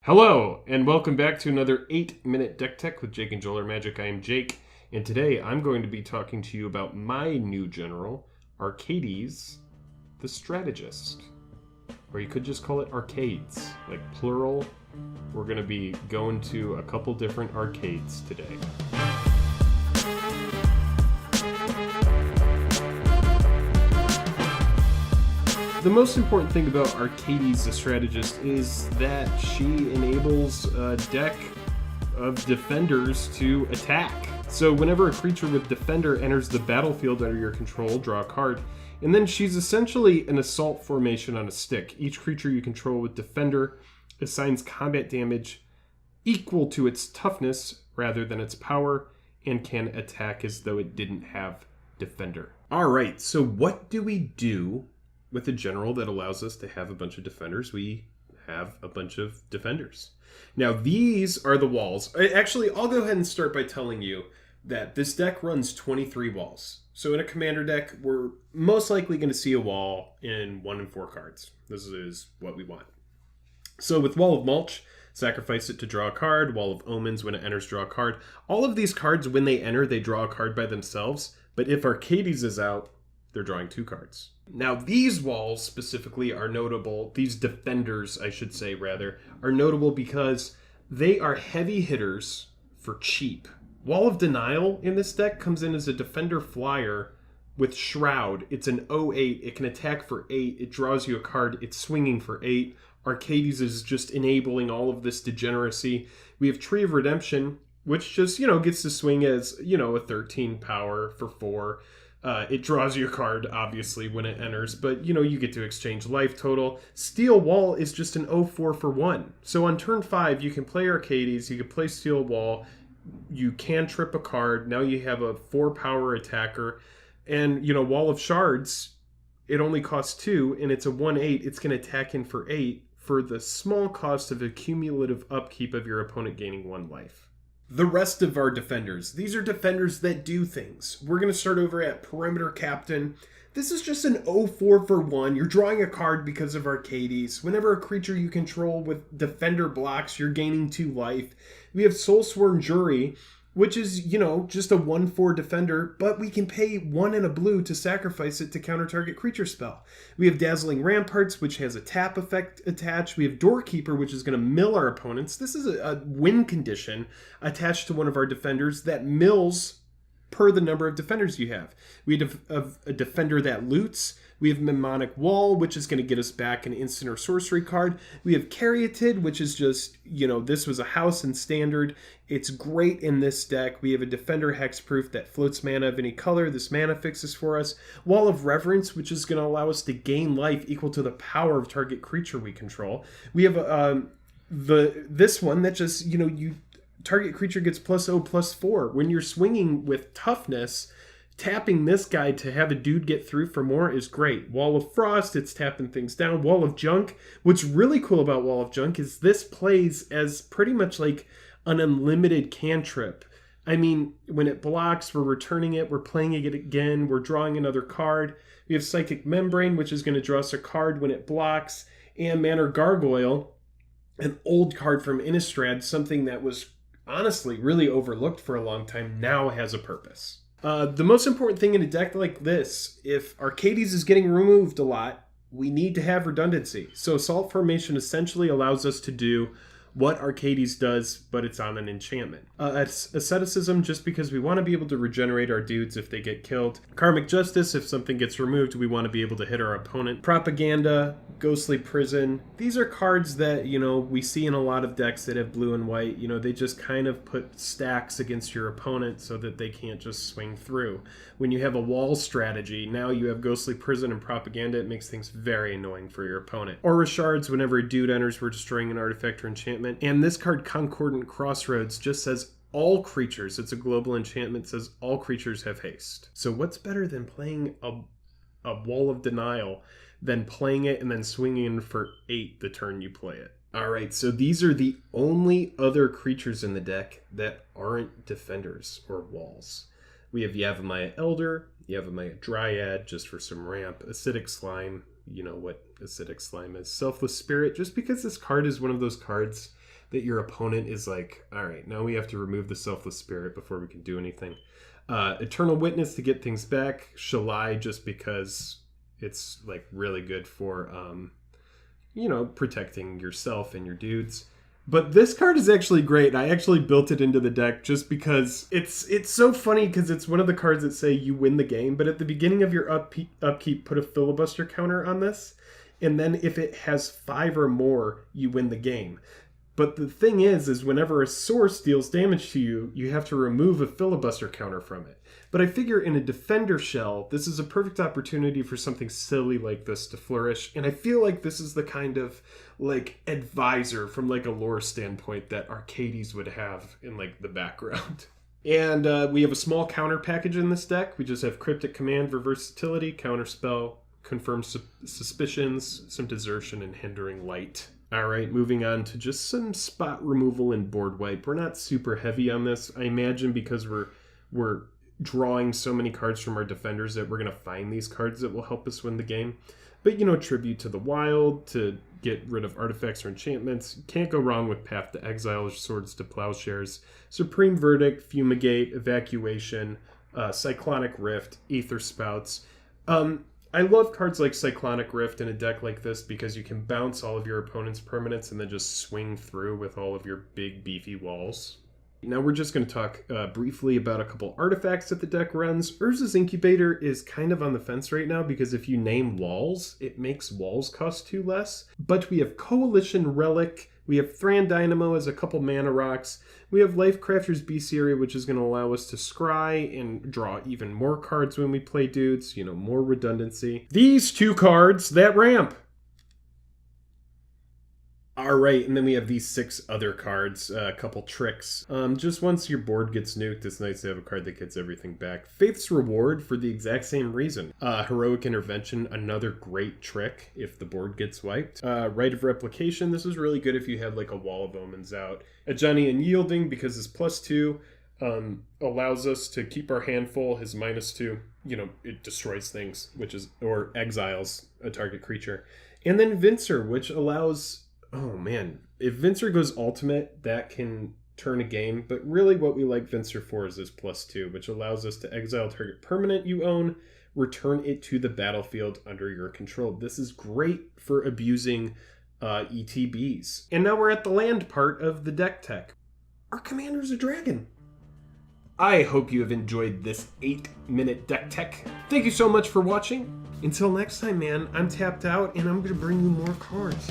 Hello, and welcome back to another 8-Minute Deck Tech with Jake and Joel Magic. I am Jake, and today I'm going to be talking to you about my new general, Arcades, the Strategist. Or you could just call it Arcades, like plural. We're going to be going to a couple different arcades today. The most important thing about Arcades the Strategist is that she enables a deck of defenders to attack. So whenever a creature with defender enters the battlefield under your control, draw a card, and then she's essentially an assault formation on a stick. Each creature you control with defender assigns combat damage equal to its toughness rather than its power, and can attack as though it didn't have defender. Alright, so what do we do with a general that allows us to have a bunch of defenders? We have a bunch of defenders. Now, these are the walls. Actually, I'll go ahead and start by telling you that this deck runs 23 walls. So in a commander deck, we're most likely going to see a wall in 1 and 4 cards. This is what we want. So with Wall of Mulch, sacrifice it to draw a card. Wall of Omens, when it enters, draw a card. All of these cards, when they enter, they draw a card by themselves. But if Arcades is out, they're drawing 2 cards. Now, these walls specifically are notable, these defenders, I should say, rather, are notable because they are heavy hitters for cheap. Wall of Denial in this deck comes in as a defender flyer with Shroud. It's an 0/8. It can attack for 8. It draws you a card. It's swinging for 8. Arcades is just enabling all of this degeneracy. We have Tree of Redemption, which just, gets to swing as, a 13 power for 4. It draws you a card, obviously, when it enters, but, you get to exchange life total. Steel Wall is just an 0/4 for 1. So on turn 5, you can play Arcades, you can play Steel Wall, you can trip a card, now you have a 4-power attacker, and, Wall of Shards, it only costs 2, and it's a 1/8, it's going to attack in for 8, for the small cost of a cumulative upkeep of your opponent gaining 1 life. The rest of our defenders, these are defenders that do things. We're going to start over at Perimeter Captain. This is just an 0/4 for 1. You're drawing a card because of Arcades. Whenever a creature you control with defender blocks, you're gaining 2 life. We have Soulsworn Jury, which is, just a 1/4 defender, but we can pay 1 and a blue to sacrifice it to counter target creature spell. We have Dazzling Ramparts, which has a tap effect attached. We have Doorkeeper, which is going to mill our opponents. This is a win condition attached to one of our defenders that mills per the number of defenders you have. We have a defender that loots. We have Mnemonic Wall, which is going to get us back an instant or sorcery card. We have Caryatid, which is just, this was a house in Standard. It's great in this deck. We have a Defender Hexproof that floats mana of any color. This mana fixes for us. Wall of Reverence, which is going to allow us to gain life equal to the power of target creature we control. We have this one that just, target creature gets +0/+4. When you're swinging with toughness, tapping this guy to have a dude get through for more is great. Wall of Frost, it's tapping things down. Wall of Junk. What's really cool about Wall of Junk is this plays as pretty much like an unlimited cantrip. I mean, when it blocks, we're returning it, we're playing it again, we're drawing another card. We have Psychic Membrane, which is going to draw us a card when it blocks. And Manor Gargoyle, an old card from Innistrad, something that was honestly really overlooked for a long time, now has a purpose. The most important thing in a deck like this, if Arcades is getting removed a lot, we need to have redundancy. So Assault Formation essentially allows us to do what Arcades does, but it's on an enchantment. Asceticism, just because we want to be able to regenerate our dudes if they get killed. Karmic Justice, if something gets removed, we want to be able to hit our opponent. Propaganda, Ghostly Prison. These are cards that, we see in a lot of decks that have blue and white. They just kind of put stacks against your opponent so that they can't just swing through. When you have a wall strategy, now you have Ghostly Prison and Propaganda. It makes things very annoying for your opponent. Aura Shards, whenever a dude enters, we're destroying an artifact or enchantment. And this card, Concordant Crossroads, just says all creatures, it's a global enchantment, says all creatures have haste. So what's better than playing a Wall of Denial than playing it and then swinging in for 8 the turn you play it? Alright, so these are the only other creatures in the deck that aren't defenders or walls. We have Yavimaya Elder, Yavimaya Dryad, just for some ramp, Acidic Slime, you know what Acidic Slime is, Selfless Spirit, just because this card is one of those cards that your opponent is like, all right, now we have to remove the Selfless Spirit before we can do anything. Eternal Witness to get things back. Shalai just because it's like really good for, protecting yourself and your dudes. But this card is actually great. I actually built it into the deck just because it's so funny because it's one of the cards that say you win the game. But at the beginning of your upkeep, put a filibuster counter on this. And then if it has 5 or more, you win the game. But the thing is whenever a source deals damage to you, you have to remove a filibuster counter from it. But I figure in a defender shell, this is a perfect opportunity for something silly like this to flourish. And I feel like this is the kind of like advisor from like a lore standpoint that Arcades would have in like the background. And we have a small counter package in this deck. We just have Cryptic Command for versatility, Counterspell, Confirm Suspicions, some Desertion, and Hindering Light. All right, moving on to just some spot removal and board wipe. We're not super heavy on this. I imagine because we're drawing so many cards from our defenders that we're going to find these cards that will help us win the game. But, Tribute to the Wild, to get rid of artifacts or enchantments. Can't go wrong with Path to Exile, Swords to Plowshares, Supreme Verdict, Fumigate, Evacuation, Cyclonic Rift, Aether Spouts. I love cards like Cyclonic Rift in a deck like this because you can bounce all of your opponent's permanents and then just swing through with all of your big beefy walls. Now we're just going to talk briefly about a couple artifacts that the deck runs. Urza's Incubator is kind of on the fence right now because if you name walls, it makes walls cost 2 less. But we have Coalition Relic, we have Thran Dynamo as a couple mana rocks, we have Lifecrafter's Bestiary, which is going to allow us to scry and draw even more cards when we play dudes, more redundancy. These 2 cards that ramp! Alright, and then we have these 6 other cards, a couple tricks. Just once your board gets nuked, it's nice to have a card that gets everything back. Faith's Reward for the exact same reason. Heroic Intervention, another great trick if the board gets wiped. Rite of Replication, this is really good if you have like a Wall of Omens out. Ajani Unyielding, because his +2 allows us to keep our hand full. His -2, it destroys things, or exiles a target creature. And then Vincer, which allows... Oh man, if Vincer goes ultimate, that can turn a game, but really what we like Vincer for is this +2, which allows us to exile target permanent you own, return it to the battlefield under your control. This is great for abusing ETBs. And now we're at the land part of the deck tech. Our commander's a dragon. I hope you have enjoyed this 8-minute deck tech. Thank you so much for watching. Until next time, man, I'm tapped out and I'm going to bring you more cards.